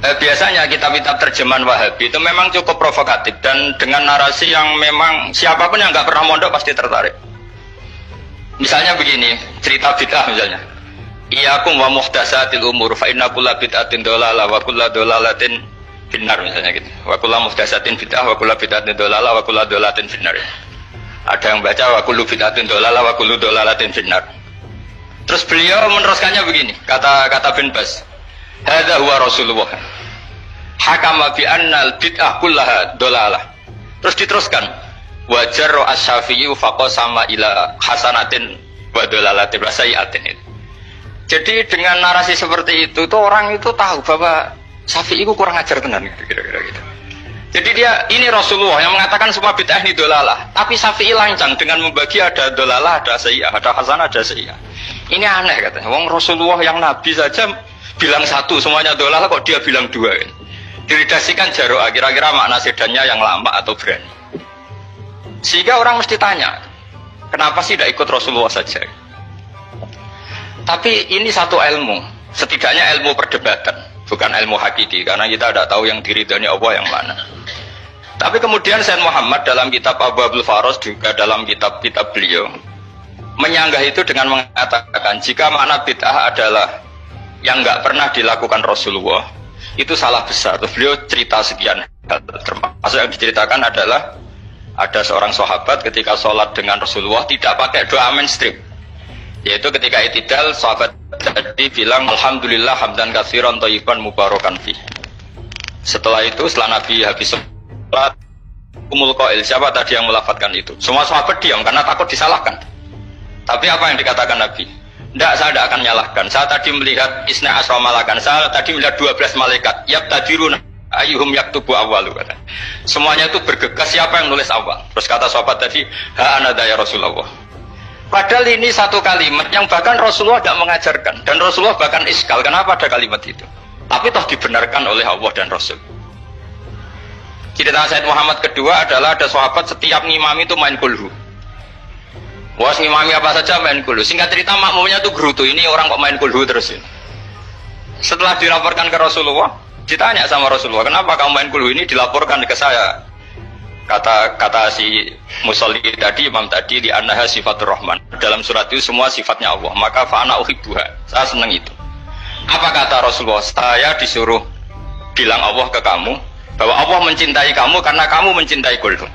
Biasanya kitab-kitab terjemahan Wahabi itu memang cukup provokatif dan dengan narasi yang memang siapapun yang nggak pernah mondok pasti tertarik. Misalnya begini, cerita bid'ah misalnya. Iyyakum wa muhdatsatil umur fa inna kulla bid'atin dhalalah wa kulla dhalalatin finnar misalnya gitu. Wa kulla muhdatsatin bid'ah wa kulla bid'atin dhalalah wa kulla dhalalatin finnar. Ada yang baca wa kullu bid'atin dhalalah wa kullu dhalalatin finnar. Terus beliau meneruskannya begini, kata bin Bas. Hadza huwa Rasulullah. Hakama bi annal bid'ah kullaha dhalalah. Terus diteruskan. Wajar asy-Syafi'i faqasama ila hasanatin wa dhalalatin wa sayyi'atin. Jadi dengan narasi seperti itu tuh orang itu tahu bahwa Syafi'i itu kurang ajar tenan kira-kira gitu. Jadi dia ini Rasulullah yang mengatakan semua bid'ah ini dhalalah, tapi Syafi'i lancang dengan membagi ada dhalalah, ada sayyi'ah, ada hasanah, ada sayyi'ah. Ini aneh katanya. Wong Rasulullah yang nabi saja bilang satu semuanya dhalalah kok dia bilang dua kan. Diredasikan jaro'ah, kira-kira makna sedannya yang lama atau berani. Sehingga orang mesti tanya, kenapa sih tidak ikut Rasulullah saja? Tapi ini satu ilmu, setidaknya ilmu perdebatan, bukan ilmu hakiki, karena kita tidak tahu yang diridhani Allah yang mana. Tapi kemudian Sayyid Muhammad dalam kitab Abwaabul Faros juga dalam kitab-kitab beliau menyanggah itu dengan mengatakan jika makna bid'ah adalah yang nggak pernah dilakukan Rasulullah, itu salah besar. Terus beliau cerita sekian hal, termasuk yang diceritakan adalah ada seorang sahabat ketika sholat dengan Rasulullah tidak pakai doa mainstream, yaitu ketika i'tidal sahabat tadi bilang alhamdulillah hamdan katsiran thayyiban mubarakan fi. Setelah itu setelah Nabi habis sholat umul qail, siapa tadi yang melafadzkan itu? Semua sahabat diam karena takut disalahkan. Tapi apa yang dikatakan Nabi? Tidak, saya tidak akan nyalahkan. Saya tadi melihat isna asra malakan. Saya tadi melihat 12 malaikat. Yabtadiruna ayyuhum yaktubu awwalu kata. Semuanya itu bergegas siapa yang nulis awal. Terus kata sahabat tadi, ha anada ya Rasulullah. Padahal ini satu kalimat yang bahkan Rasulullah tidak mengajarkan dan Rasulullah bahkan iskal. Kenapa ada kalimat itu? Tapi toh dibenarkan oleh Allah dan Rasul. Cerita Sayyid Muhammad kedua adalah ada sahabat setiap ngimami itu main kulhu. Wah, ngimami apa saja main kulhu. Singkat cerita makmumnya tuh gerutu. Ini orang kok main kulhu terus ini. Setelah dilaporkan ke Rasulullah, ditanya sama Rasulullah, kenapa kamu main kulhu ini? Dilaporkan ke saya. Kata si musolli tadi, imam tadi, di annaha sifatur rahman. Dalam surat itu semua sifatnya Allah. Maka fa'ana uhibbuha. Saya senang itu. Apa kata Rasulullah? Saya disuruh bilang Allah ke kamu bahwa Allah mencintai kamu karena kamu mencintai kulhu.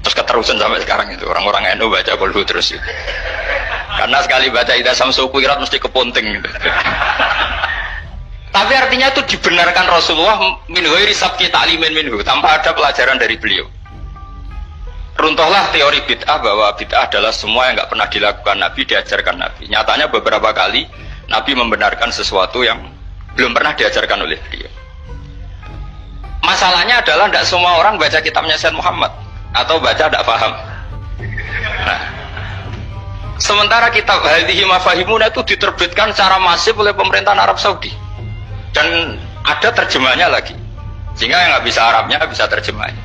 Terus keterusan sampai sekarang itu orang-orang NU baca kulhu terus itu. Karena sekali baca idza samsu kuwirat mesti kepunting gitu. Tapi artinya itu dibenarkan Rasulullah min ghairi sabqi ta'limin minhu, tanpa ada pelajaran dari beliau. Runtuhlah teori bid'ah bahwa bid'ah adalah semua yang nggak pernah dilakukan Nabi, diajarkan Nabi. Nyatanya beberapa kali Nabi membenarkan sesuatu yang belum pernah diajarkan oleh beliau. Masalahnya adalah tidak semua orang baca kitabnya Sayyid Muhammad atau baca tidak paham. Nah, sementara kitab Hadhihi Mafahimuna itu diterbitkan secara masif oleh pemerintahan Arab Saudi dan ada terjemahnya lagi, sehingga yang nggak bisa Arabnya bisa terjemahnya.